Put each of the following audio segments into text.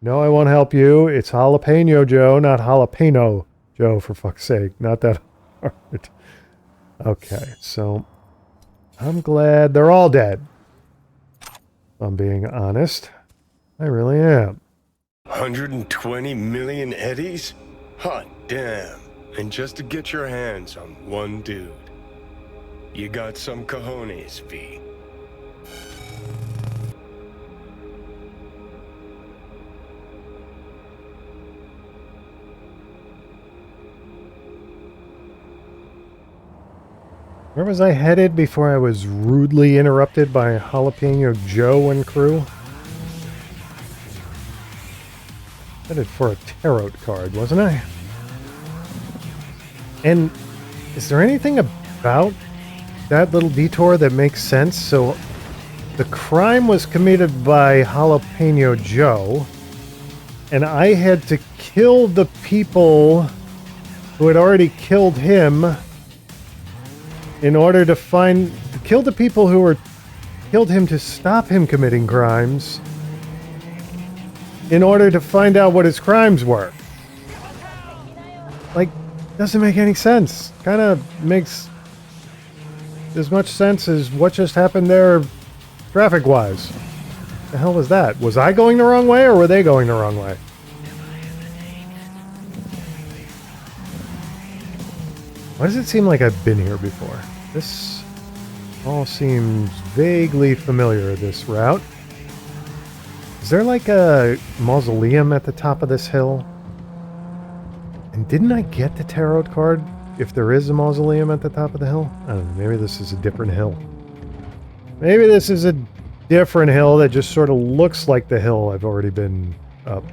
No, I won't help you. It's Jalapeno Joe, not Jalapeno Joe, for fuck's sake. Not that hard. Okay, so I'm glad they're all dead. If I'm being honest. I really am. 120 million eddies? Hot damn. And just to get your hands on one dude. You got some cojones, V. Where was I headed before I was rudely interrupted by Jalapeno Joe and crew? Headed for a tarot card, wasn't I? And is there anything about that little detour that makes sense? So the crime was committed by Jalapeno Joe, and I had to kill the people who had already killed him in order to kill the people who were killed him to stop him committing crimes in order to find out what his crimes were. Like, doesn't make any sense. Kind of makes as much sense as what just happened there traffic-wise. The hell was that? Was I going the wrong way or were they going the wrong way? Why does it seem like I've been here before? This all seems vaguely familiar, this route. Is there like a mausoleum at the top of this hill? And didn't I get the tarot card if there is a mausoleum at the top of the hill? I don't know, maybe this is a different hill. Maybe this is a different hill that just sort of looks like the hill I've already been up.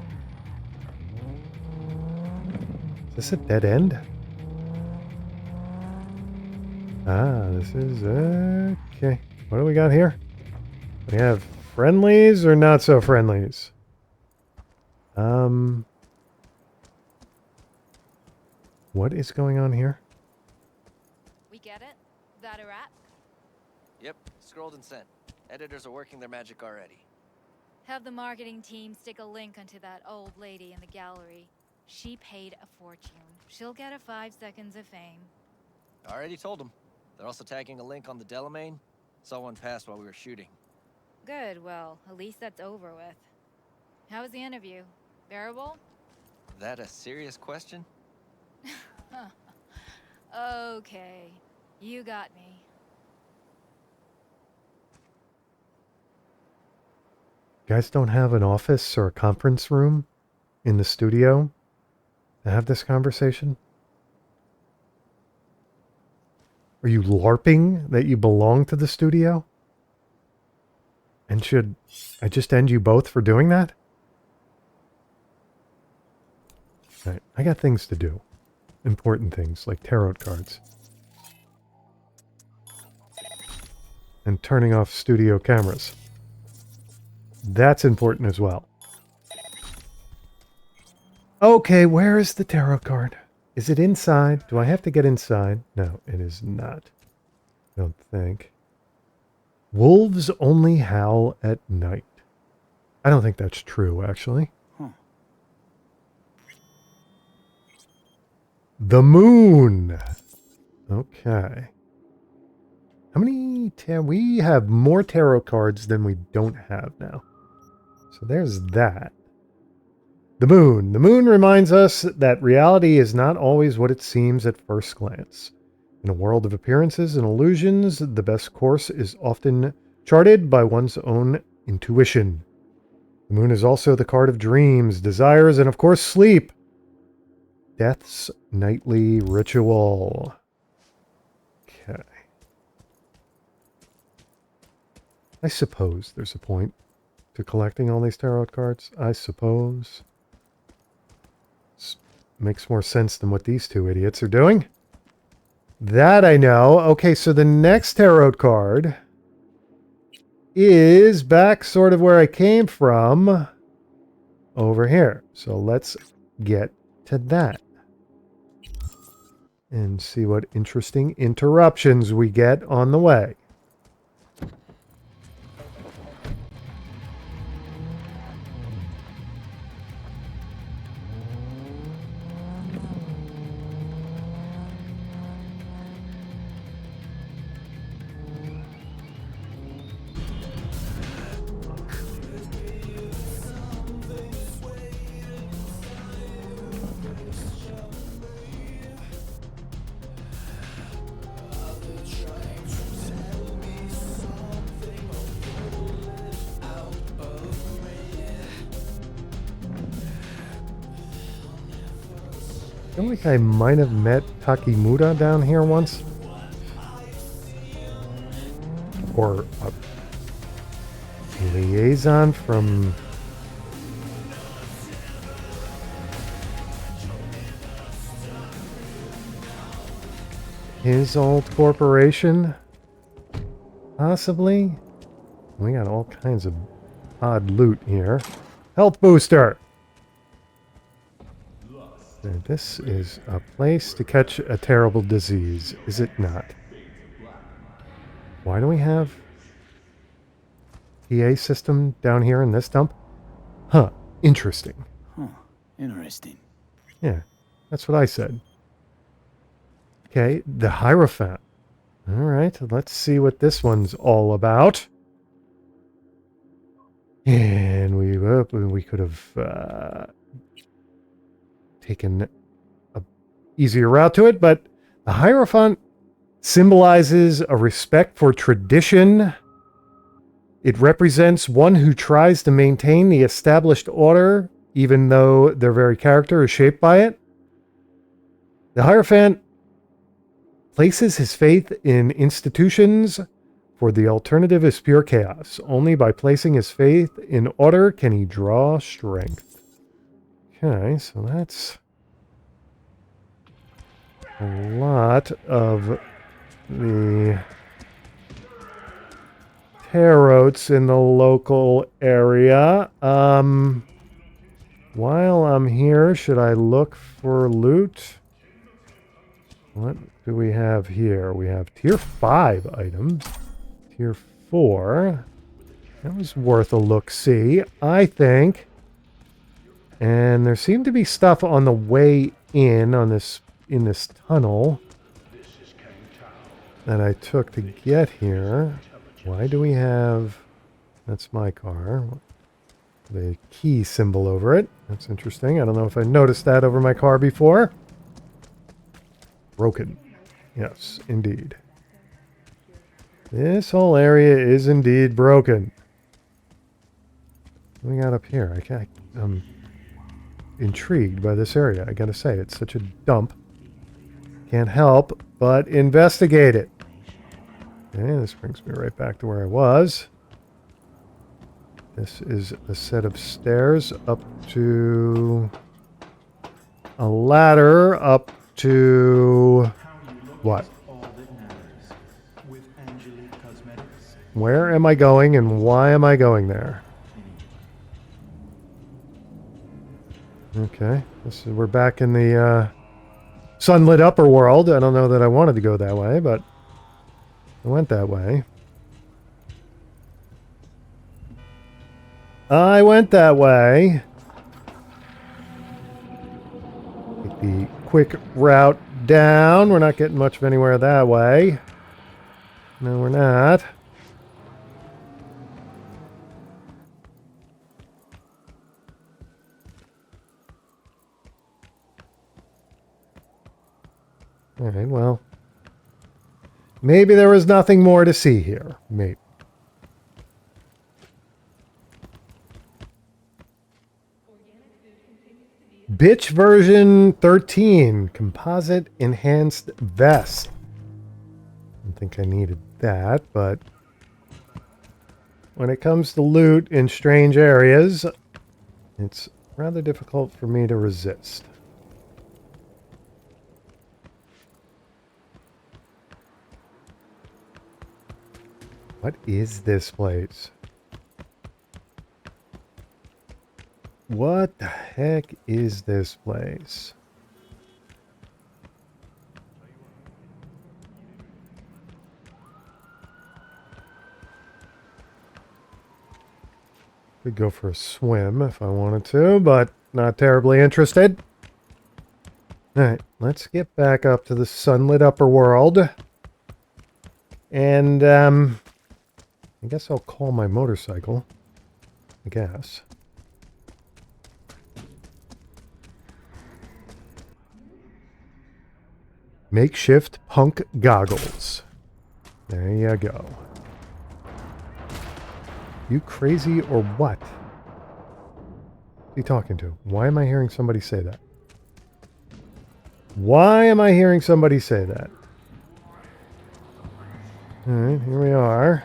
Is this a dead end? Ah, this is... okay. What do we got here? We have friendlies or not so friendlies? What is going on here? We get it? That a wrap? Yep, scrolled and sent. Editors are working their magic already. Have the marketing team stick a link onto that old lady in the gallery. She paid a fortune. She'll get a 5 seconds of fame. I already told them. They're also tagging a link on the Delamain. Saw one pass while we were shooting. Good, well, at least that's over with. How was the interview? Bearable? That a serious question? Okay, you got me. You guys don't have an office or a conference room in the studio to have this conversation? Are you LARPing that you belong to the studio? And should I just end you both for doing that? All right, I got things to do. Important things like tarot cards. And turning off studio cameras. That's important as well. Okay, where is the tarot card? Is it inside? Do I have to get inside? No, it is not. I don't think. Wolves only howl at night. I don't think that's true, actually. The moon. Okay. How many we have more tarot cards than we don't have now. So there's that. The moon. The moon reminds us that reality is not always what it seems at first glance. In a world of appearances and illusions, the best course is often charted by one's own intuition. The moon is also the card of dreams, desires, and of course sleep. Death's nightly ritual. Okay. I suppose there's a point to collecting all these tarot cards. I suppose. Makes more sense than what these two idiots are doing. That I know. Okay, so the next tarot card is back sort of where I came from over here. So let's get to that and see what interesting interruptions we get on the way. feel like I might have met Takimura down here once. Or a liaison from... his old corporation? Possibly? We got all kinds of odd loot here. Health booster! This is a place to catch a terrible disease, is it not? Why do we have PA system down here in this dump? Huh, interesting. Huh, interesting. Yeah, that's what I said. Okay, the Hierophant. Alright, let's see what this one's all about. And we could have taken a easier route to it, but the Hierophant symbolizes a respect for tradition. It represents one who tries to maintain the established order, even though their very character is shaped by it. The Hierophant places his faith in institutions, for the alternative is pure chaos. Only by placing his faith in order can he draw strength. Okay, so that's a lot of the tarots in the local area. While I'm here, should I look for loot? What do we have here? We have tier 5 items. Tier 4. That was worth a look-see, I think. And there seemed to be stuff on the way in this tunnel that I took to get here. Why do we have... That's my car. The key symbol over it. That's interesting. I don't know if I noticed that over my car before. Broken. Yes, indeed. This whole area is indeed broken. What do we got up here? I'm intrigued by this area. I gotta say, it's such a dump. Can't help but investigate it. Okay, this brings me right back to where I was. This is a set of stairs up to a ladder up to what? Where am I going and why am I going there? Okay, we're back in the sunlit upper world. I don't know that I wanted to go that way, but I went that way. I went that way. Take the quick route down. We're not getting much of anywhere that way. No, we're not. Alright, well. Maybe there was nothing more to see here. Maybe. Bitch version 13. Composite enhanced vest. I don't think I needed that, but when it comes to loot in strange areas, it's rather difficult for me to resist. What is this place? What the heck is this place? Could go for a swim if I wanted to, but not terribly interested. Alright, let's get back up to the sunlit upper world. And, I guess I'll call my motorcycle. I guess. Makeshift punk goggles. There you go. You crazy or what? Who are you talking to? Why am I hearing somebody say that? Why am I hearing somebody say that? Alright, here we are.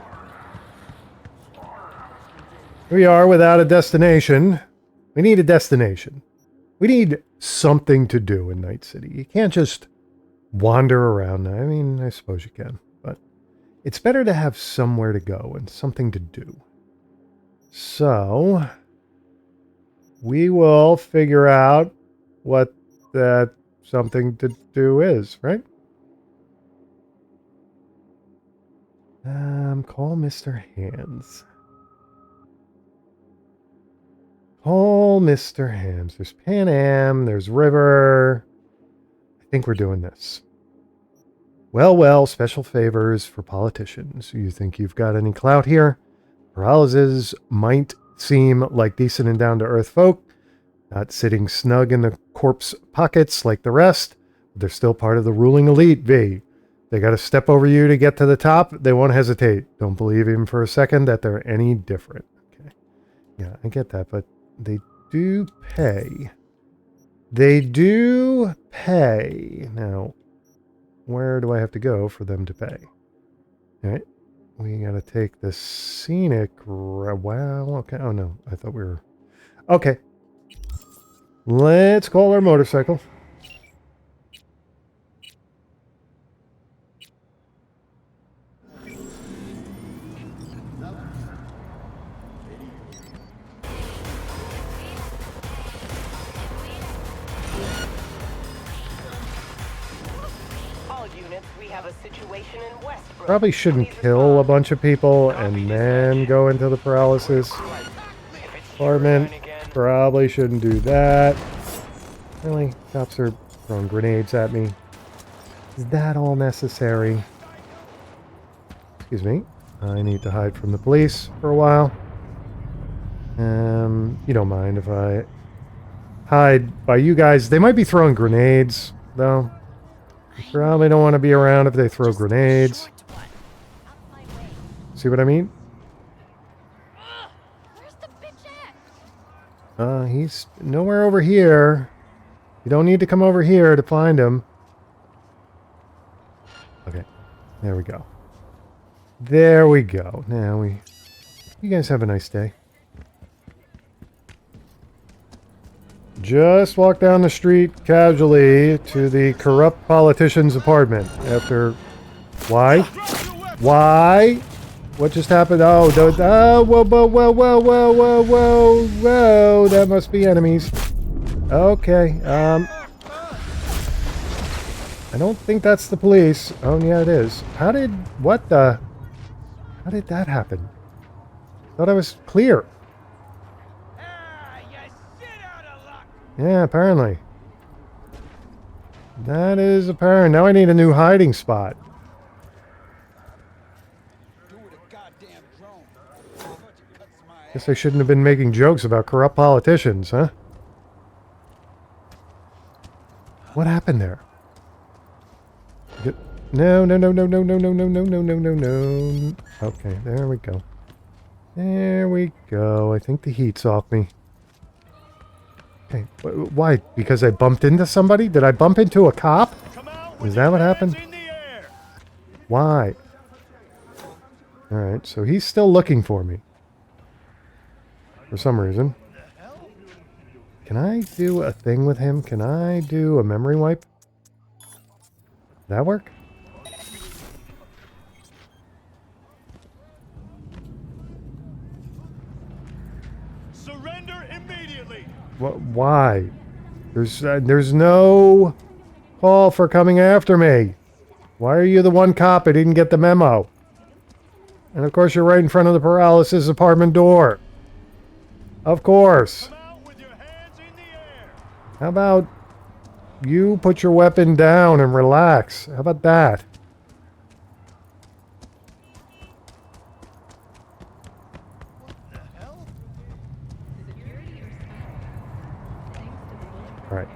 Here we are without a destination. We need a destination. We need something to do in Night City. You can't just wander around. I mean, I suppose you can, but it's better to have somewhere to go and something to do. So, we will figure out what that something to do is, right? Call Mr. Hands. Call Mr. Hams. There's Pan Am, there's River. I think we're doing this. Well, special favors for politicians. You think you've got any clout here? Paralyses might seem like decent and down-to-earth folk, not sitting snug in the corpse pockets like the rest, but they're still part of the ruling elite, V. They got to step over you to get to the top. They won't hesitate. Don't believe even for a second that they're any different. Okay. Yeah, I get that, but they do pay. They do pay. Now, where do I have to go for them to pay? All right. We got to take the scenic route. Wow. Okay. Oh, no. I thought we were... Okay. Let's call our motorcycle. Probably shouldn't kill a bunch of people and then go into the paralysis department. Probably shouldn't do that. Really? Cops are throwing grenades at me. Is that all necessary? Excuse me. I need to hide from the police for a while. You don't mind if I hide by you guys. They might be throwing grenades, though. You probably don't want to be around if they throw grenades. See what I mean? Where's the bitch at? He's nowhere over here. You don't need to come over here to find him. Okay, there we go. There we go. Now you guys have a nice day. Just walk down the street casually to the corrupt politician's apartment after... Why? Why? What just happened? Oh, whoa, that must be enemies. Okay, I don't think that's the police. Oh, yeah, it is. How did that happen? Thought I was clear. Yeah, apparently. That is apparent. Now I need a new hiding spot. Guess I shouldn't have been making jokes about corrupt politicians, huh? What happened there? No. Okay, there we go. There we go. I think the heat's off me. Okay, why? Because I bumped into somebody? Did I bump into a cop? Is that what happened? Why? Alright, so he's still looking for me. For some reason. Can I do a thing with him? Can I do a memory wipe? That work? Surrender immediately. Why? There's no call for coming after me. Why are you the one cop? I didn't get the memo. And of course you're right in front of the paralysis apartment door. Of course. Come out with your hands in the air. How about you put your weapon down and relax? How about that? Alright.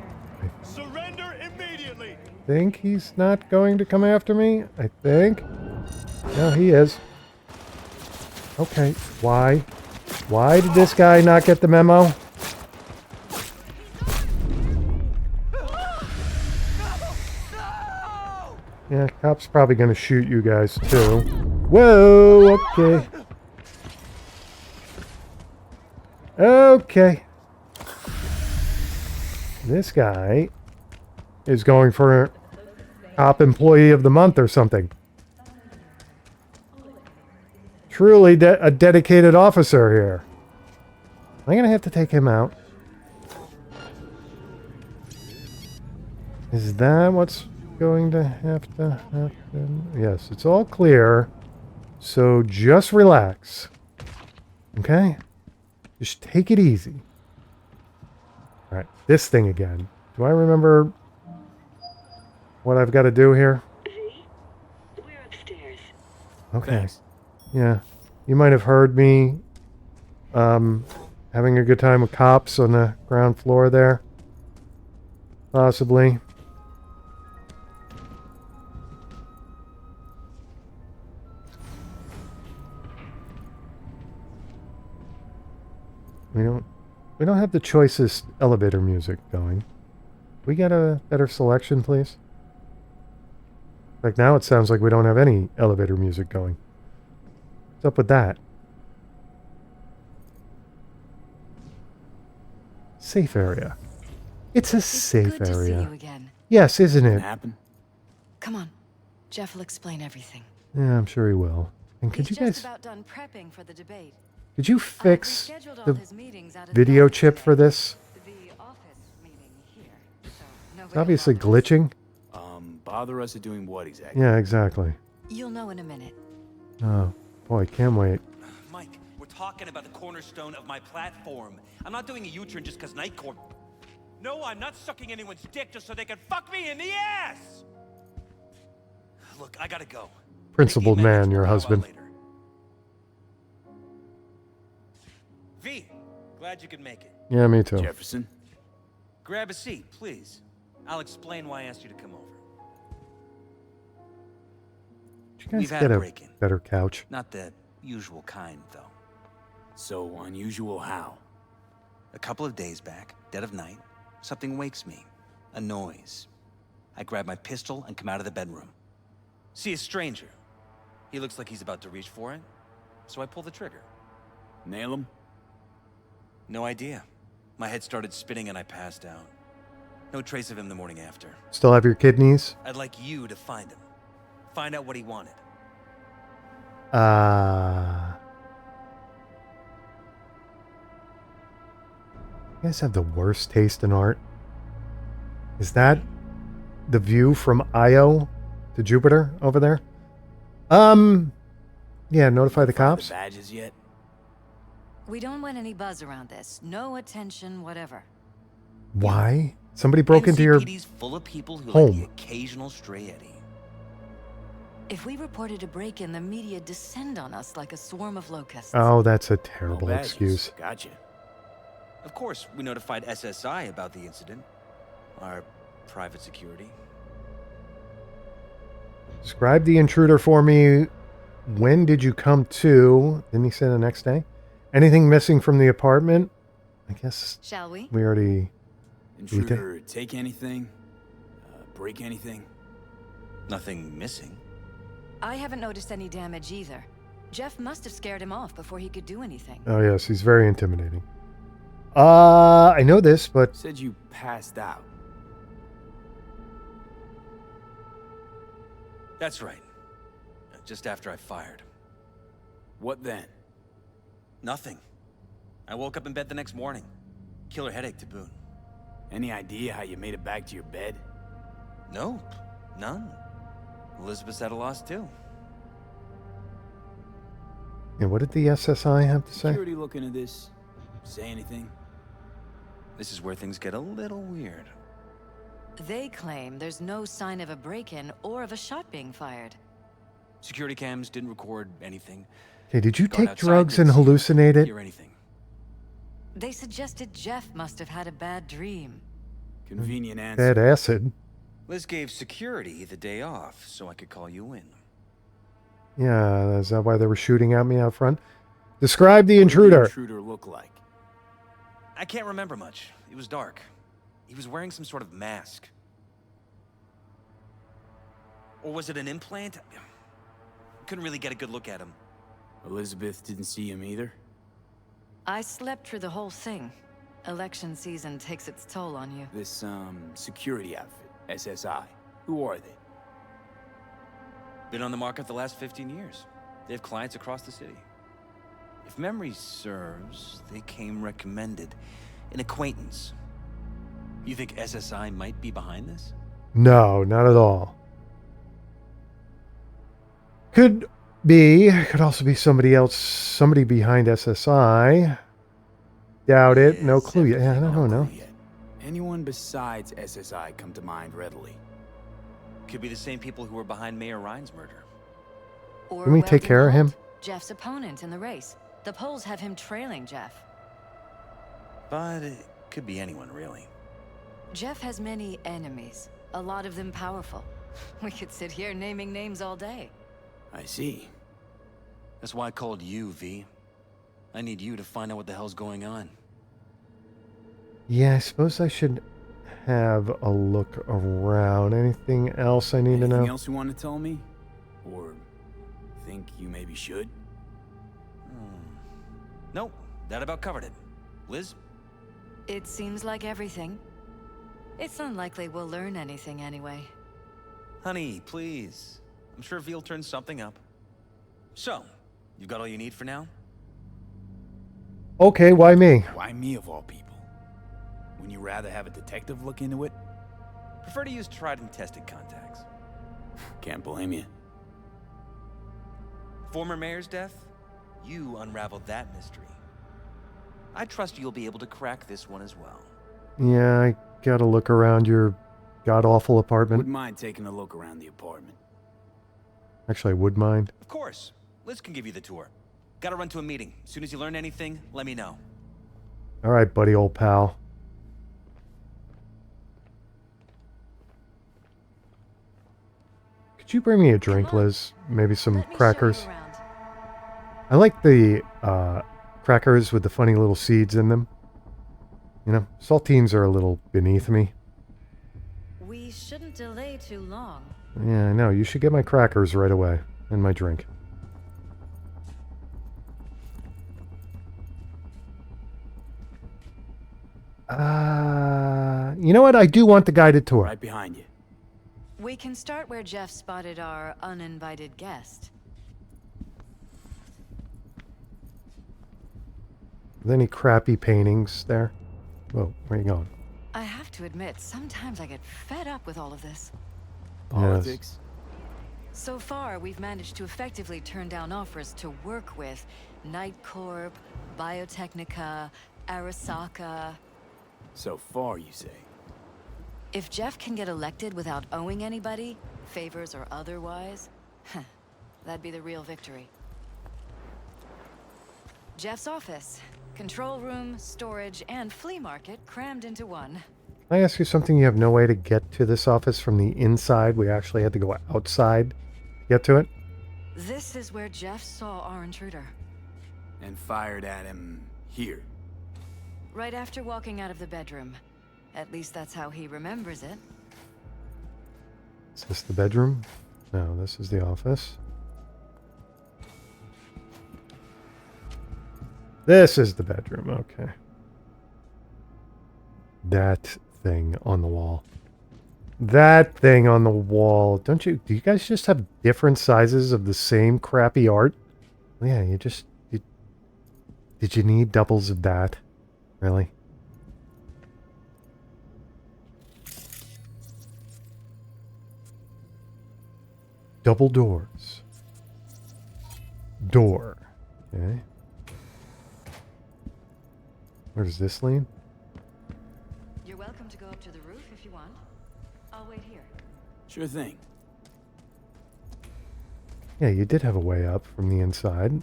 Surrender immediately. I think he's not going to come after me. I think. No, he is. Okay. Why? Why did this guy not get the memo? Yeah, cop's probably gonna shoot you guys too. Whoa, okay. Okay. This guy is going for Top Employee of the Month or something. Truly a dedicated officer here. Am I gonna have to take him out? Is that what's going to have to happen? Yes, it's all clear. So just relax. Okay? Just take it easy. Alright, this thing again. Do I remember what I've got to do here? We're upstairs. Okay. Thanks. Yeah. You might have heard me having a good time with cops on the ground floor there. Possibly. We don't have the choicest elevator music going. We get a better selection, please? Like now it sounds like we don't have any elevator music going. What's up with that? Safe area. It's a safe Good to see area. you again. Yes, isn't Can it? happen. Come on. Jeff will explain everything. Yeah, I'm sure he will. And could He's you just guys... about done prepping for the debate. Could you I've fix rescheduled all the his meetings out of video the chip office for today. this? The office meeting here. So It's nobody obviously bothers. glitching. Bother us at doing what exactly? Yeah, exactly. You'll know in a minute. Oh, boy, can't wait. Mike, we're talking about the cornerstone of my platform. I'm not doing a U-turn just because Night Court. No, I'm not sucking anyone's dick just so they can fuck me in the ass! Look, I gotta go. Principled 15 minutes, man, your we'll powwow husband. later. V, glad you could make it. Yeah, me too. Jefferson? Grab a seat, please. I'll explain why I asked you to come over. Did you guys We've had get a a break-in. better couch? Not the usual kind, though. So unusual how? A couple of days back, dead of night, something wakes me. A noise. I grab my pistol and come out of the bedroom. See a stranger. He looks like he's about to reach for it, so I pull the trigger. Nail him? No idea. My head started spinning and I passed out. No trace of him the morning after. Still have your kidneys? I'd like you to find him. Find out what he wanted. You guys have the worst taste in art. Is that the view from Io to Jupiter over there? Yeah, notify the cops. The badges yet? We don't want any buzz around this. No attention, whatever. Why? Somebody broke into your... NCPD's full of people who home. like the occasional stray Eddie. If we reported a break-in, the media descend on us like a swarm of locusts. Oh, that's a No terrible badges. excuse. Gotcha. Of course, we notified SSI about the incident. Our private security. Describe the intruder for me. When did you come to? Didn't he say the next day? Anything missing from the apartment? I guess Shall we? we already... Intruder, take anything? Break anything? Nothing missing. I haven't noticed any damage either. Jeff must have scared him off before he could do anything. Oh, yes, he's very intimidating. I know this, but... Said you passed out. That's right. Just after I fired. What then? Nothing. I woke up in bed the next morning. Killer headache to boot. Any idea how you made it back to your bed? Nope. None. Elizabeth's at a loss too. Yeah, what did the SSI have to say? Security looking at this? Say anything? This is where things get a little weird. They claim there's no sign of a break-in or of a shot being fired. Security cams didn't record anything. Hey, did you Gone take outside, drugs and didn't see or hallucinate it? hear anything. They suggested Jeff must have had a bad dream. Convenient answer. Bad acid. Liz gave security the day off so I could call you in. Yeah, is that why they were shooting at me out front? Describe the What did the intruder. intruder look like? I can't remember much. It was dark. He was wearing some sort of mask. Or was it an implant? Couldn't really get a good look at him. Elizabeth didn't see him either? I slept through the whole thing. Election season takes its toll on you. This, security outfit, SSI. Who are they? Been on the market the last 15 years. They have clients across the city. If memory serves, they came recommended. An acquaintance. You think SSI might be behind this? No, not at all. Could be. Could also be somebody else. Somebody behind SSI. Doubt it. No clue yet. Yeah, I don't know. Anyone besides SSI come to mind readily? Could be the same people who were behind Mayor Ryan's murder. Or Can we take Weldon care of him? Holt, Jeff's opponent in the race. The polls have him trailing Jeff. But it could be anyone, really. Jeff has many enemies, a lot of them powerful. We could sit here naming names all day. I see. That's why I called you, V. I need you to find out what the hell's going on. Yeah, I suppose I should have a look around. Anything else I need to know? Anything else you want to tell me? Or think you maybe should? Nope, that about covered it. Liz? It seems like everything. It's unlikely we'll learn anything anyway. Honey, please. I'm sure V'll turn something up. So, you got all you need for now? Okay, why me? Why me of all people? Wouldn't you rather have a detective look into it? Prefer to use tried and tested contacts. Can't blame you. Former mayor's death? You unraveled that mystery. I trust you'll be able to crack this one as well. Yeah, I gotta look around your god-awful apartment. Wouldn't mind taking a look around the apartment. Actually, I would mind. Of course. Liz can give you the tour. Gotta run to a meeting. As soon as you learn anything, let me know. All right, buddy, old pal. Could you bring me a drink, Liz? Maybe some Let me show you crackers. around. I like the crackers with the funny little seeds in them. You know, saltines are a little beneath me. We shouldn't delay too long. Yeah, I know. You should get my crackers right away. And my drink. You know what? I do want the guided tour. Right behind you. We can start where Jeff spotted our uninvited guest. Are there any crappy paintings there? Whoa, where are you going? I have to admit, sometimes I get fed up with all of this. Politics? So far, we've managed to effectively turn down offers to work with Night Corp, Biotechnica, Arasaka. So far, you say? If Jeff can get elected without owing anybody, favors or otherwise, that'd be the real victory. Jeff's office. Control room, storage, and flea market crammed into one. Can I ask you something? You have no way to get to this office from the inside. We actually had to go outside to get to it. This is where Jeff saw our intruder. And fired at him here. Right after walking out of the bedroom. At least that's how he remembers it. Is this the bedroom? No, this is the office. This is the bedroom, okay. That thing on the wall. That thing on the wall. Do you guys just have different sizes of the same crappy art? Yeah, did you need doubles of that? Really? Double doors. Door. Okay. Where does this lead? You're welcome to go up to the roof if you want. I'll wait here. Sure thing. Yeah, you did have a way up from the inside.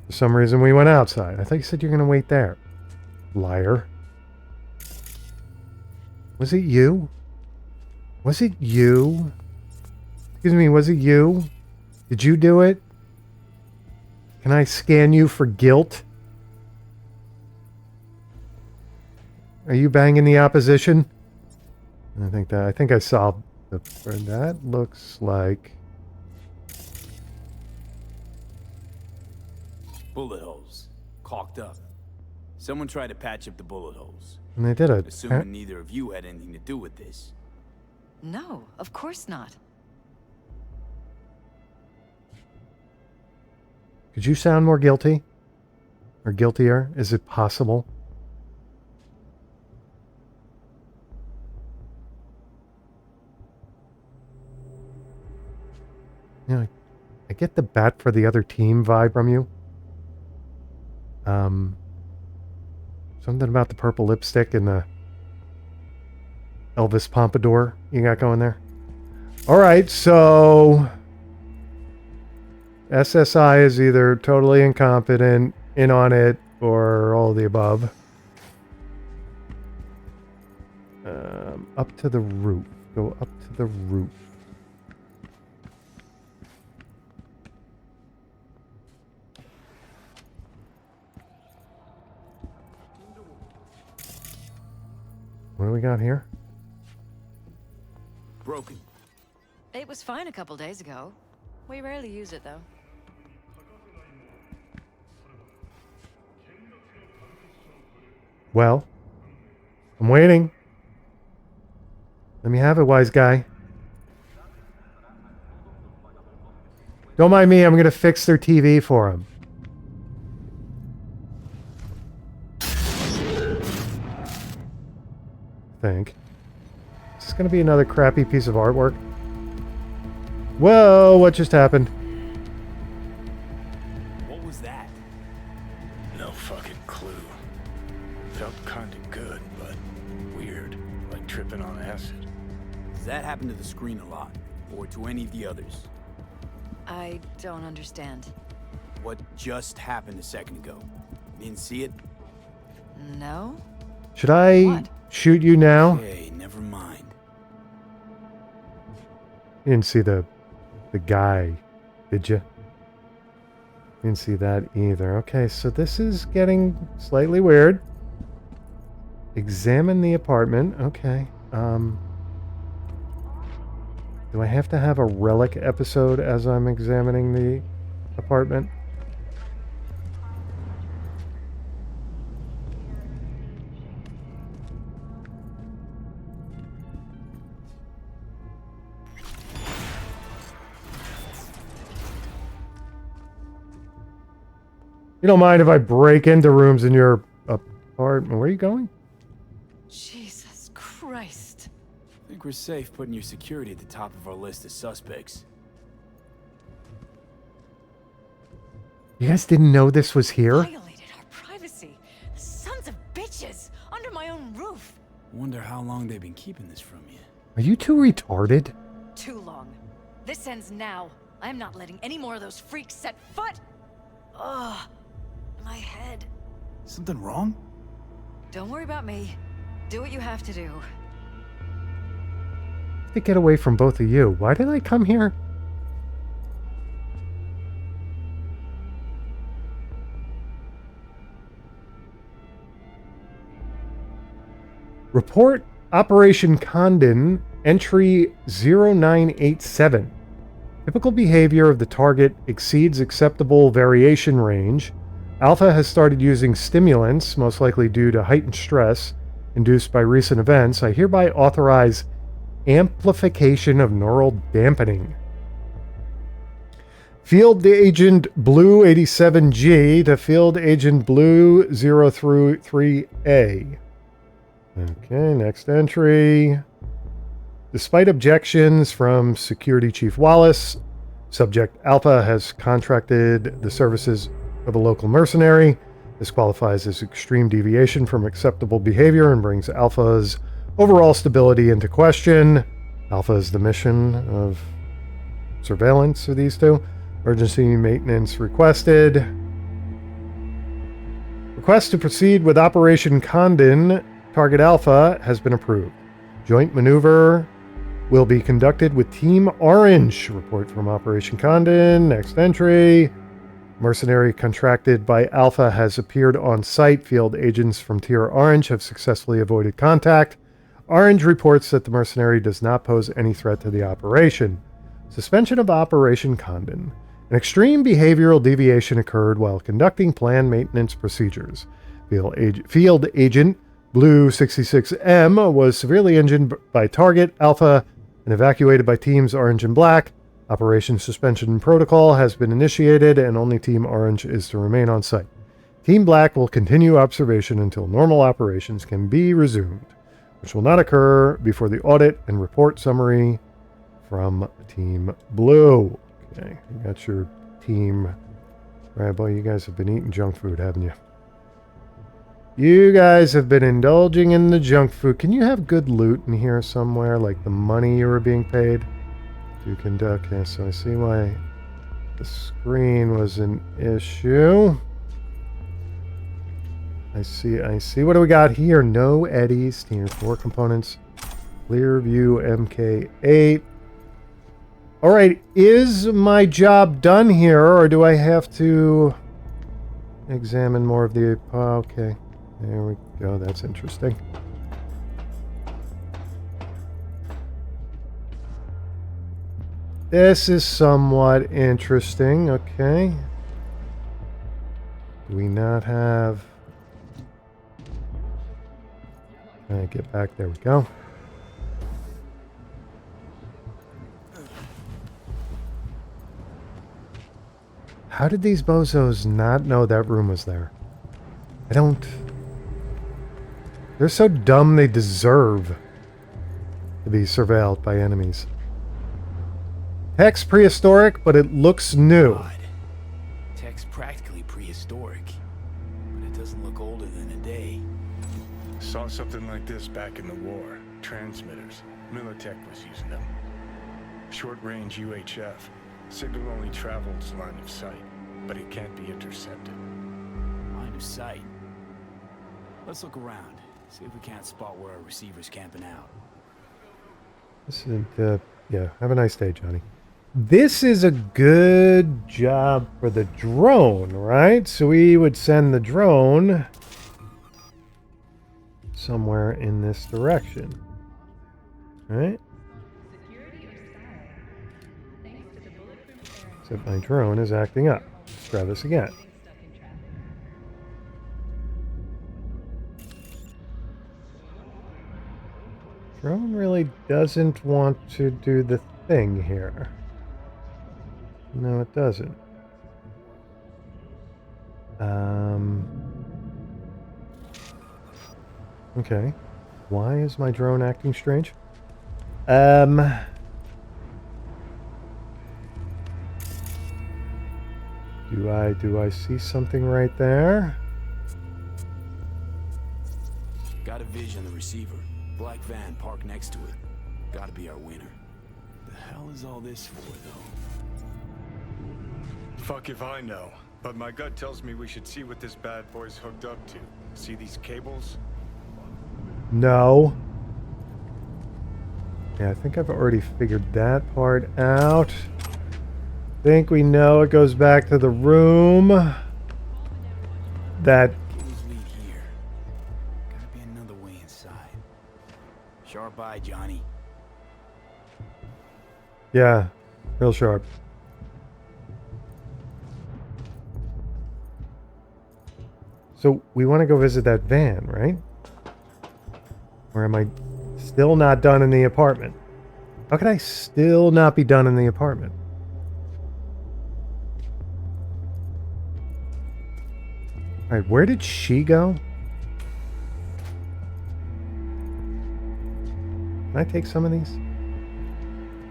For some reason we went outside. I thought you said you're going to wait there. Liar. Was it you? Was it you? Excuse me, was it you? Did you do it? Can I scan you for guilt? Are you banging the opposition? I think I solved That looks like... Bullet holes. Caulked up. Someone tried to patch up the bullet holes. And they did it. Assuming neither of you had anything to do with this. No, of course not. Could you sound more guilty? Or guiltier? Is it possible? You know, I get the bat for the other team vibe from you. Something about the purple lipstick and the Elvis Pompadour you got going there. Alright, so SSI is either totally incompetent, in on it, or all of the above. Up to the roof. Go up to the roof. What do we got here? Broken. It was fine a couple days ago. We rarely use it, though. Well, I'm waiting. Let me have it, wise guy. Don't mind me, I'm going to fix their TV for them. Think. Is this going to be another crappy piece of artwork? Whoa, what just happened? What was that? No fucking clue. Felt kinda good, but weird. Like tripping on acid. Does that happen to the screen a lot? Or to any of the others? I don't understand. What just happened a second ago? Didn't see it? No? Should I What? shoot you now? Okay, never mind. You didn't see the guy, did you? Didn't see that either. Okay, so this is getting slightly weird. Examine the apartment. Okay. Do I have to have a relic episode as I'm examining the apartment? You don't mind if I break into rooms in your apartment? Where are you going? Jesus Christ. I think we're safe putting your security at the top of our list of suspects. You guys didn't know this was here? Violated our privacy. Sons of bitches. Under my own roof. Wonder how long they've been keeping this from you. Are you two retarded? Too long. This ends now. I'm not letting any more of those freaks set foot. Ugh. My head. Something wrong? Don't worry about me. Do what you have to do. To get away from both of you. Why did I come here? Report Operation Condon, entry 0987. Typical behavior of the target exceeds acceptable variation range. Alpha has started using stimulants, most likely due to heightened stress induced by recent events. I hereby authorize amplification of neural dampening. Field Agent Blue 87G to Field Agent Blue 033A. Okay, next entry. Despite objections from Security Chief Wallace, Subject Alpha has contracted the services of a local mercenary. This qualifies as extreme deviation from acceptable behavior and brings Alpha's overall stability into question. Alpha is the mission of surveillance of these two. Emergency maintenance requested. Request to proceed with Operation Condon. Target Alpha has been approved. Joint maneuver will be conducted with Team Orange. Report from Operation Condon. Next entry. Mercenary contracted by Alpha has appeared on site. Field agents from Tier Orange have successfully avoided contact. Orange reports that the mercenary does not pose any threat to the operation. Suspension of Operation Condon. An extreme behavioral deviation occurred while conducting planned maintenance procedures. Field Agent Blue 66M was severely injured by target Alpha and evacuated by teams Orange and Black. Operation suspension protocol has been initiated and only Team Orange is to remain on site. Team Black will continue observation until normal operations can be resumed, which will not occur before the audit and report summary from Team Blue. Okay, you got your team. Right, boy, you guys have been eating junk food, haven't you? You guys have been indulging in the junk food. Can you have good loot in here somewhere, like the money you were being paid to conduct? Okay, so I see why the screen was an issue. I see. What do we got here? No eddies. Tier 4 components. Clear view MK8. Alright, is my job done here, or do I have to examine more of the... Okay, there we go. That's interesting. This is somewhat interesting. Okay. Do we not have... get back. There we go. How did these bozos not know that room was there? I don't... They're so dumb they deserve to be surveilled by enemies. Tech's prehistoric, but it looks new. God. Tech's practically prehistoric, but it doesn't look older than a day. Saw something like this back in the war. Transmitters. Militech was using them. Short-range UHF. Signal only travels line of sight, but it can't be intercepted. Line of sight. Let's look around. See if we can't spot where our receiver's camping out. This is, yeah, have a nice day, Johnny. This is a good job for the drone, right? So we would send the drone somewhere in this direction, right? Except my drone is acting up. Let's try this again. Drone really doesn't want to do the thing here. No, it doesn't. Okay. Why is my drone acting strange? Do I see something right there? Got a vision of the receiver. Black van parked next to it. Gotta be our winner. The hell is all this for, though? Fuck if I know, but my gut tells me we should see what this bad boy's hooked up to. See these cables? No. Yeah, I think I've already figured that part out. Think we know it goes back to the room that... Cables lead here. Gotta be another way inside. Sharp eye, Johnny. Yeah, real sharp. So we want to go visit that van, right? Or am I still not done in the apartment? How could I still not be done in the apartment? Alright, where did she go? Can I take some of these?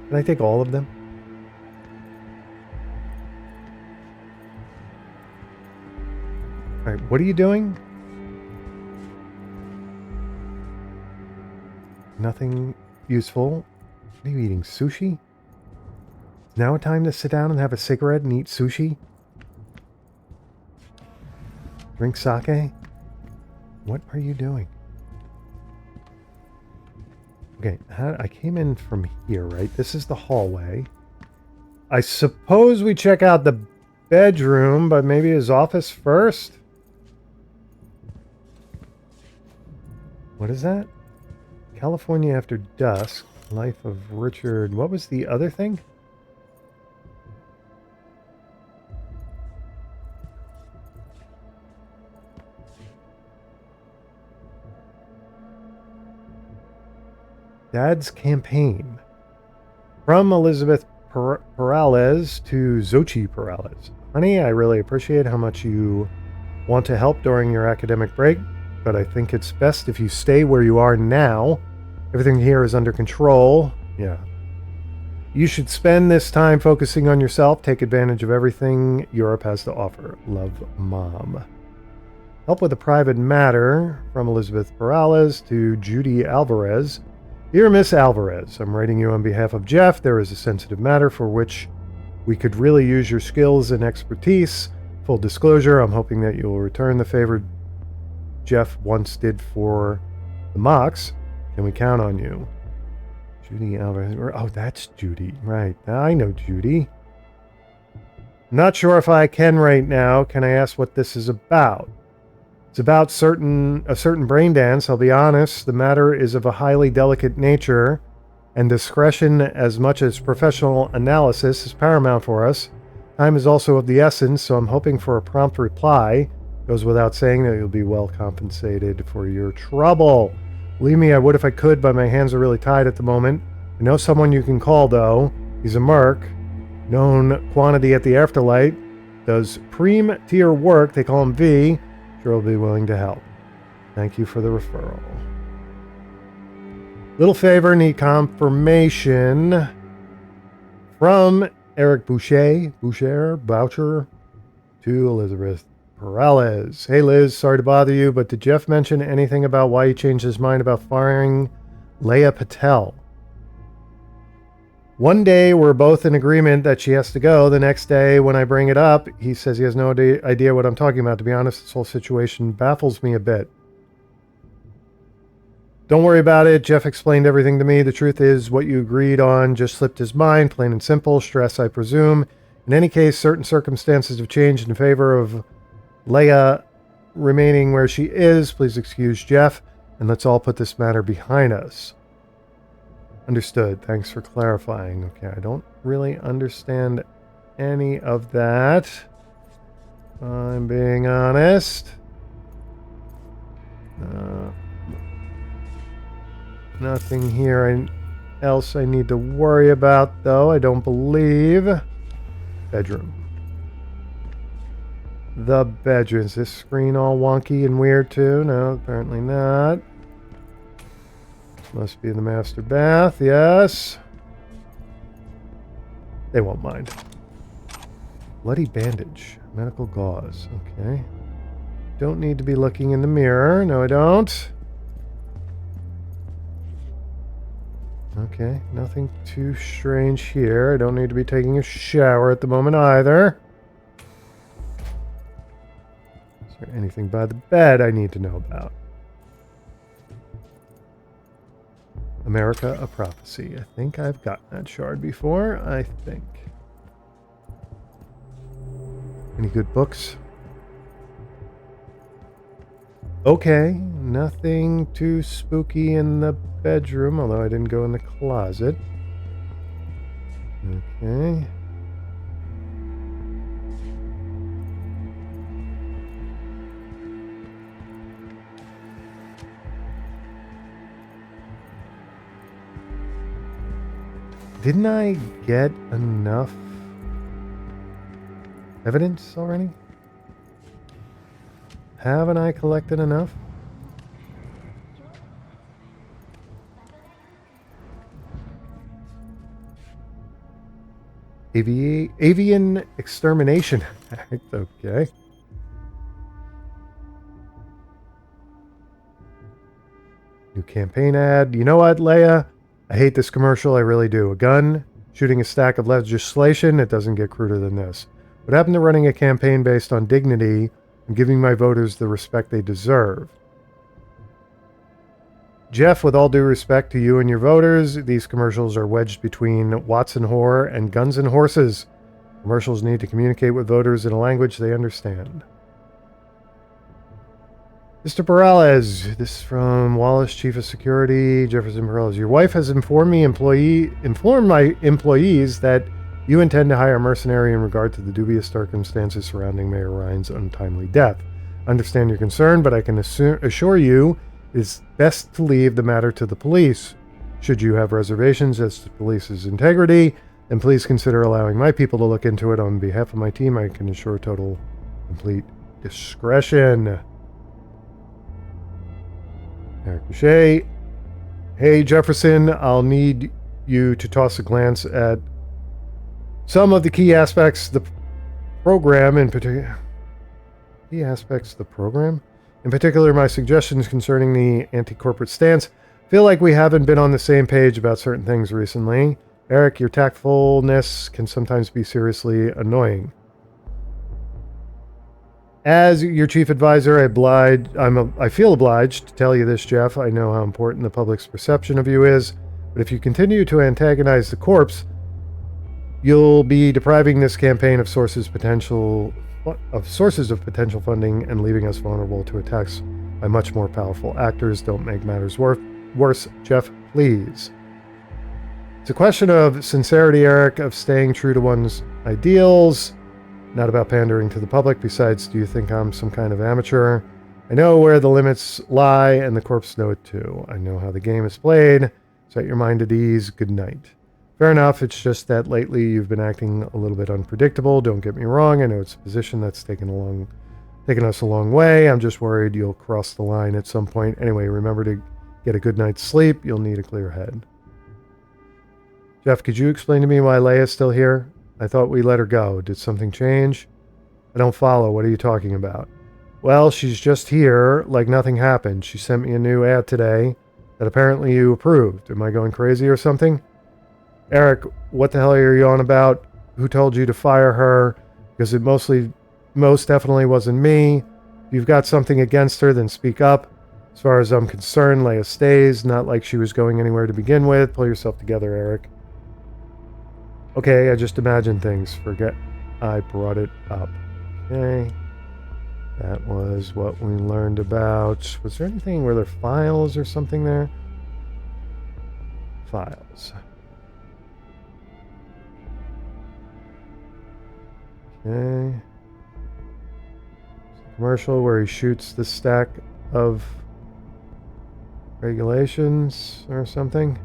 Can I take all of them? Alright, what are you doing? Nothing useful. What are you eating? Sushi? Now a time to sit down and have a cigarette and eat sushi? Drink sake? What are you doing? Okay, I came in from here, right? This is the hallway. I suppose we check out the bedroom, but maybe his office first? What is that? California After Dusk. Life of Richard. What was the other thing? Dad's Campaign. From Elizabeth Perales to Xochi Perales. Honey, I really appreciate how much you want to help during your academic break, but I think it's best if you stay where you are now. Everything here is under control. Yeah. You should spend this time focusing on yourself. Take advantage of everything Europe has to offer. Love, Mom. Help with a private matter. From Elizabeth Perales to Judy Alvarez. Dear Miss Alvarez, I'm writing you on behalf of Jeff. There is a sensitive matter for which we could really use your skills and expertise. Full disclosure, I'm hoping that you will return the favor Jeff once did for the Mox. Can we count on you? Judy Alvarez. Oh, that's Judy. Right. I know Judy. I'm not sure if I can right now. Can I ask what this is about? It's about a certain brain dance. I'll be honest, the matter is of a highly delicate nature, and discretion as much as professional analysis is paramount for us. Time is also of the essence, so I'm hoping for a prompt reply. Goes without saying that you'll be well compensated for your trouble. Believe me, I would if I could, but my hands are really tied at the moment. I know someone you can call, though. He's a merc. Known quantity at the Afterlight. Does Preem-tier work. They call him V. Sure will be willing to help. Thank you for the referral. Little favor, need confirmation from Eric Boucher to Elizabeth Perales. Hey Liz, sorry to bother you, but did Jeff mention anything about why he changed his mind about firing Leia Patel? One day we're both in agreement that she has to go. The next day when I bring it up, he says he has no idea what I'm talking about. To be honest, this whole situation baffles me a bit. Don't worry about it. Jeff explained everything to me. The truth is what you agreed on just slipped his mind, plain and simple. Stress, I presume. In any case, certain circumstances have changed in favor of Leia remaining where she is. Please excuse Jeff, and let's all put this matter behind us. Understood. Thanks for clarifying. Okay, I don't really understand any of that. I'm being honest. Nothing here else I need to worry about, though, I don't believe. Bedroom. The bedroom. Is this screen all wonky and weird, too? No, apparently not. Must be in the master bath, yes. They won't mind. Bloody bandage. Medical gauze. Okay. Don't need to be looking in the mirror. No, I don't. Okay. Nothing too strange here. I don't need to be taking a shower at the moment either. Is there anything by the bed I need to know about? America, a Prophecy. I think I've gotten that shard before. I think. Any good books? Okay. Nothing too spooky in the bedroom, although I didn't go in the closet. Okay. Didn't I get enough evidence already? Haven't I collected enough? Avian Extermination Act, okay. New campaign ad. You know what, Leia? I hate this commercial, I really do. A gun, shooting a stack of legislation, it doesn't get cruder than this. What happened to running a campaign based on dignity and giving my voters the respect they deserve? Jeff, with all due respect to you and your voters, these commercials are wedged between Watson horror and guns and horses. Commercials need to communicate with voters in a language they understand. Mr. Perales, this is from Wallace, Chief of Security, Jefferson Perales. Your wife has informed my employees that you intend to hire a mercenary in regard to the dubious circumstances surrounding Mayor Ryan's untimely death. I understand your concern, but I can assure you it's best to leave the matter to the police. Should you have reservations as to the police's integrity, then please consider allowing my people to look into it on behalf of my team. I can assure total, complete discretion. Eric Boucher. Hey, Jefferson, I'll need you to toss a glance at some of the key aspects of the program in particular. Key aspects of the program? In particular, my suggestions concerning the anti-corporate stance. Feel like we haven't been on the same page about certain things recently. Eric, your tactfulness can sometimes be seriously annoying. As your chief advisor, I feel obliged to tell you this, Jeff. I know how important the public's perception of you is, but if you continue to antagonize the corpse, you'll be depriving this campaign of sources of potential funding and leaving us vulnerable to attacks by much more powerful actors. Don't make matters worse, Jeff, please. It's a question of sincerity, Eric, of staying true to one's ideals, not about pandering to the public. Besides, do you think I'm some kind of amateur? I know where the limits lie, and the corpse know it too. I know how the game is played. Set your mind at ease. Good night. Fair enough. It's just that lately you've been acting a little bit unpredictable. Don't get me wrong. I know it's a position that's taken us a long way. I'm just worried you'll cross the line at some point. Anyway, remember to get a good night's sleep. You'll need a clear head. Jeff, could you explain to me why Leia's still here? I thought we let her go. Did something change? I don't follow. What are you talking about? Well, she's just here like nothing happened. She sent me a new ad today that apparently you approved. Am I going crazy or something? Eric, what the hell are you on about? Who told you to fire her? Because it most definitely wasn't me. If you've got something against her, then speak up. As far as I'm concerned, Leia stays. Not like she was going anywhere to begin with. Pull yourself together, Eric. Okay, I just imagined things. Forget I brought it up. Okay. That was what we learned about. Was there anything? Were there files or something there? Files. Okay. Commercial where he shoots the stack of regulations or something.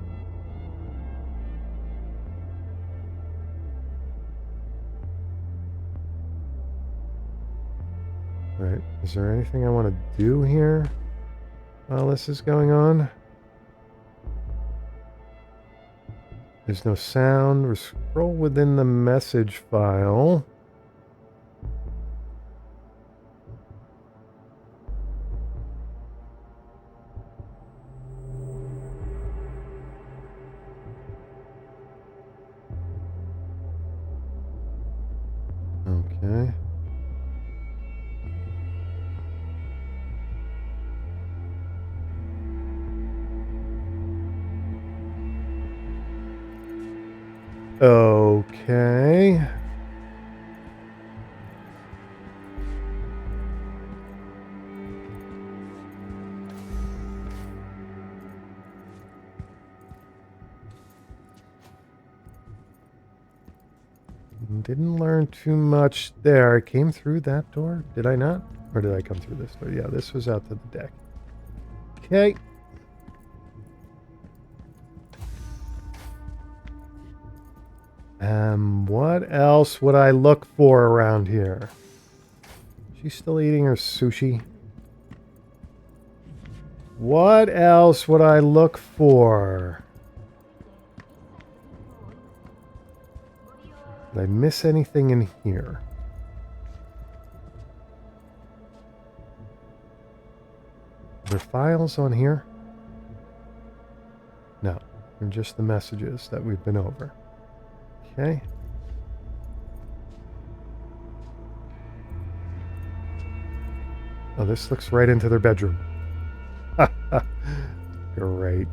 Right. Is there anything I want to do here while this is going on? There's no sound. We scroll within the message file. Okay. Okay. Didn't learn too much there. I came through that door. Did I not? Or did I come through this door? Yeah, this was out to the deck. Okay. What else would I look for around here? She's still eating her sushi. What else would I look for? Did I miss anything in here? Are there files on here? No, they're just the messages that we've been over. Okay. Oh, this looks right into their bedroom. Great.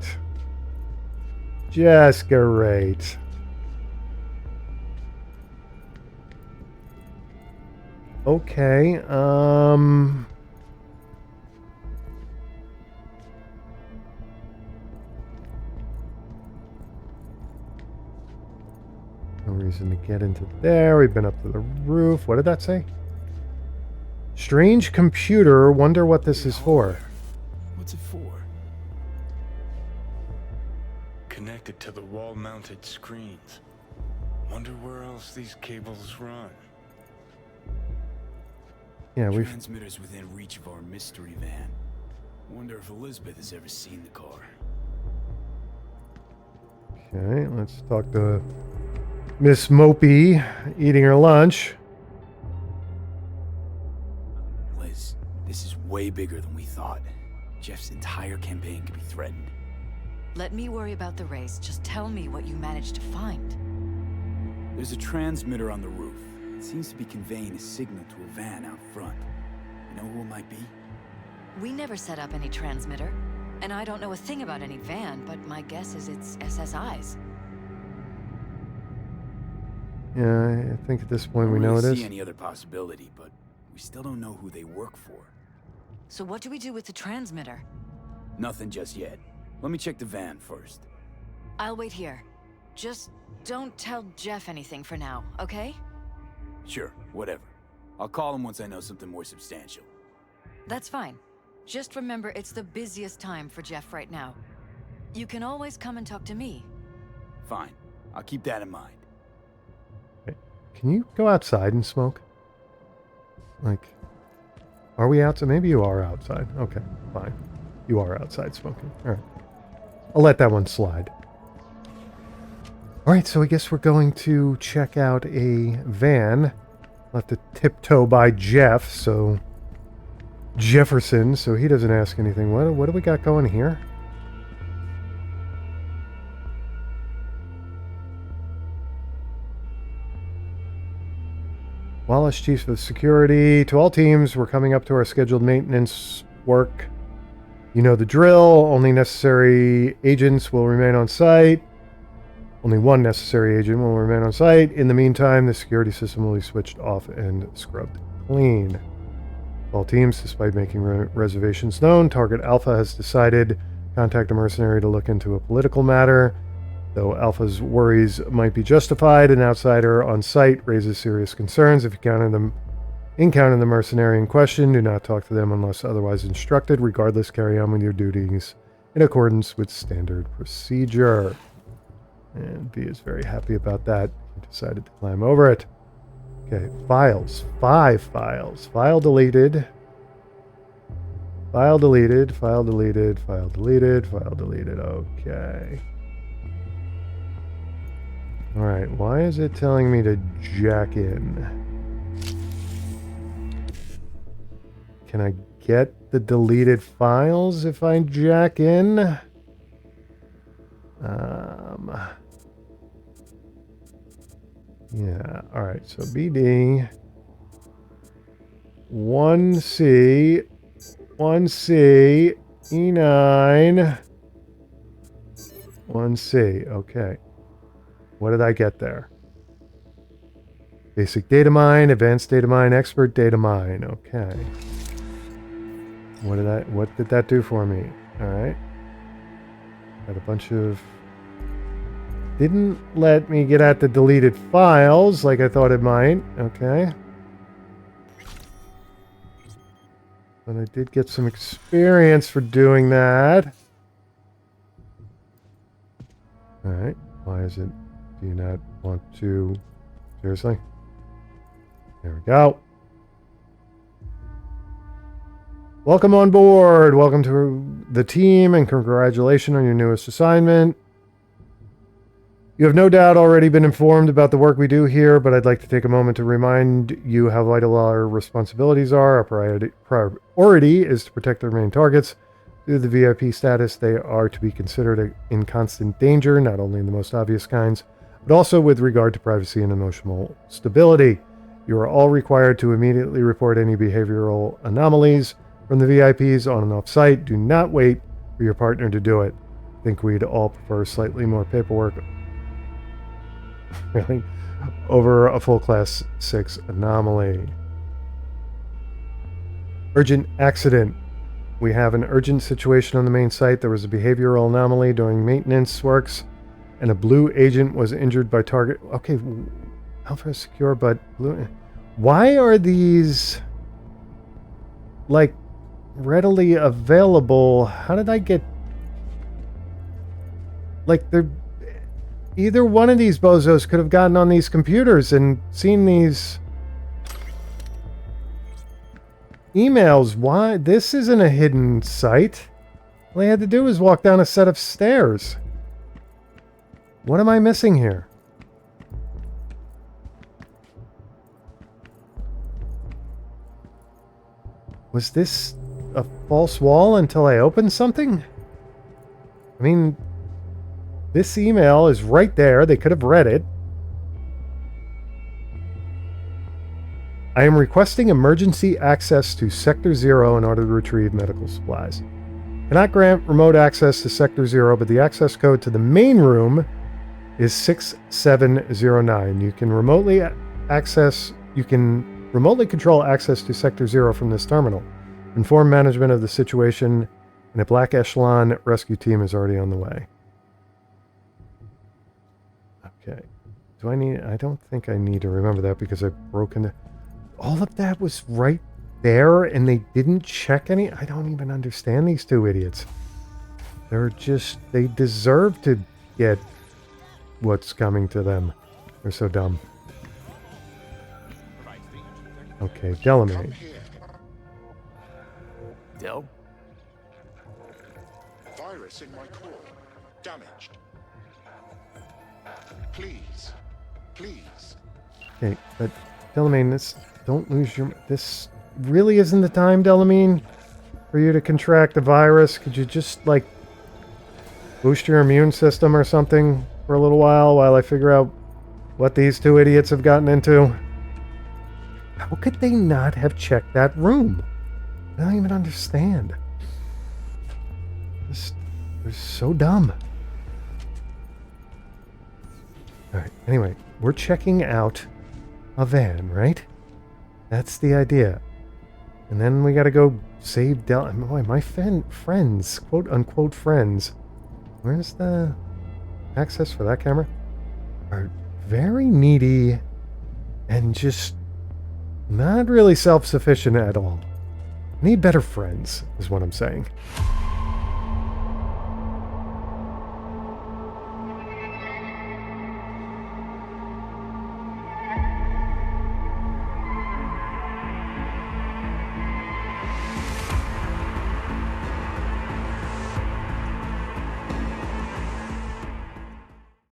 Just great. Okay, No reason to get into there. We've been up to the roof. What did that say? Strange computer. Wonder what this is for. What's it for? Connected to the wall-mounted screens. Wonder where else these cables run. Yeah, we've... Transmitters within reach of our mystery van. Wonder if Elizabeth has ever seen the car. Okay, let's talk to Miss Mopey eating her lunch. Liz, this is way bigger than we thought. Jeff's entire campaign could be threatened. Let me worry about the race. Just tell me what you managed to find. There's a transmitter on the roof. It seems to be conveying a signal to a van out front. You know who it might be? We never set up any transmitter. And I don't know a thing about any van, but my guess is it's SSI's. Yeah, I think at this point we I don't know it really is. see any other possibility, but we still don't know who they work for. So what do we do with the transmitter? Nothing just yet. Let me check the van first. I'll wait here. Just don't tell Jeff anything for now, okay? Sure, whatever. I'll call him once I know something more substantial. That's fine. Just remember it's the busiest time for Jeff right now. You can always come and talk to me. Fine. I'll keep that in mind. Can you go outside and smoke? Like, are we outside? Maybe you are outside. Okay, fine. You are outside smoking. All right. I'll let that one slide. All right, so I guess we're going to check out a van. I'll have to tiptoe by Jeff, so Jefferson, so he doesn't ask anything. What do we got going here? Wallace, Chief of Security. To all teams, we're coming up to our scheduled maintenance work. You know the drill. Only necessary agents will remain on site. Only one necessary agent will remain on site. In the meantime, the security system will be switched off and scrubbed clean. All teams, despite making reservations known, Target Alpha has decided contact a mercenary to look into a political matter. Though Alpha's worries might be justified, an outsider on site raises serious concerns. If you encounter the mercenary in question, do not talk to them unless otherwise instructed. Regardless, carry on with your duties in accordance with standard procedure. And B is very happy about that. He decided to climb over it. Okay, files. 5 files. File deleted. File deleted. File deleted. File deleted. File deleted. Okay. Alright, why is it telling me to jack in? Can I get the deleted files if I jack in? Yeah, alright, so BD 1C 1C E9 1C, okay. What did I get there? Basic data mine, advanced data mine, expert data mine. Okay. What did that do for me? All right. Got a bunch of... Didn't let me get at the deleted files like I thought it might. Okay. But I did get some experience for doing that. All right. Why is it... Do you not want to... Seriously? There we go. Welcome on board. Welcome to the team and congratulations on your newest assignment. You have no doubt already been informed about the work we do here, but I'd like to take a moment to remind you how vital our responsibilities are. Our priority is to protect our main targets. Due to the VIP status, they are to be considered in constant danger, not only in the most obvious kinds, but also with regard to privacy and emotional stability. You are all required to immediately report any behavioral anomalies from the VIPs on and off site. Do not wait for your partner to do it. I think we'd all prefer slightly more paperwork really over a full class 6 anomaly. Urgent accident. We have an urgent situation on the main site. There was a behavioral anomaly during maintenance works. and a blue agent was injured by target. Okay, Alpha is secure, but blue. Why are these like readily available? How did I get? Like they're either one of these bozos could have gotten on these computers and seen these emails. Why? This isn't a hidden site. All they had to do was walk down a set of stairs. What am I missing here? Was this a false wall until I opened something? I mean, this email is right there. They could have read it. I am requesting emergency access to Sector 0 in order to retrieve medical supplies. Cannot grant remote access to Sector 0, but the access code to the main room is 6709. You can remotely control access to Sector 0 from this terminal. Inform management of the situation, and a Black Echelon rescue team is already on the way. Okay. I don't think I need to remember that because I've broken all of that was right there and they didn't check any. I don't even understand these two idiots. They deserve to get what's coming to them. They're so dumb. Okay, Delamain. Del? Virus in my core. Damaged. Please. Please. Okay, but Delamain, don't lose your... This really isn't the time, Delamain, for you to contract the virus. Could you just, like, boost your immune system or something for a little while I figure out what these two idiots have gotten into? How could they not have checked that room? I don't even understand. They're so dumb. Alright, anyway, we're checking out a van, right? That's the idea. And then we gotta go save Boy, my friends, quote-unquote friends. Where's the access for that camera? Are very needy and just not really self-sufficient at all. Need better friends, is what I'm saying.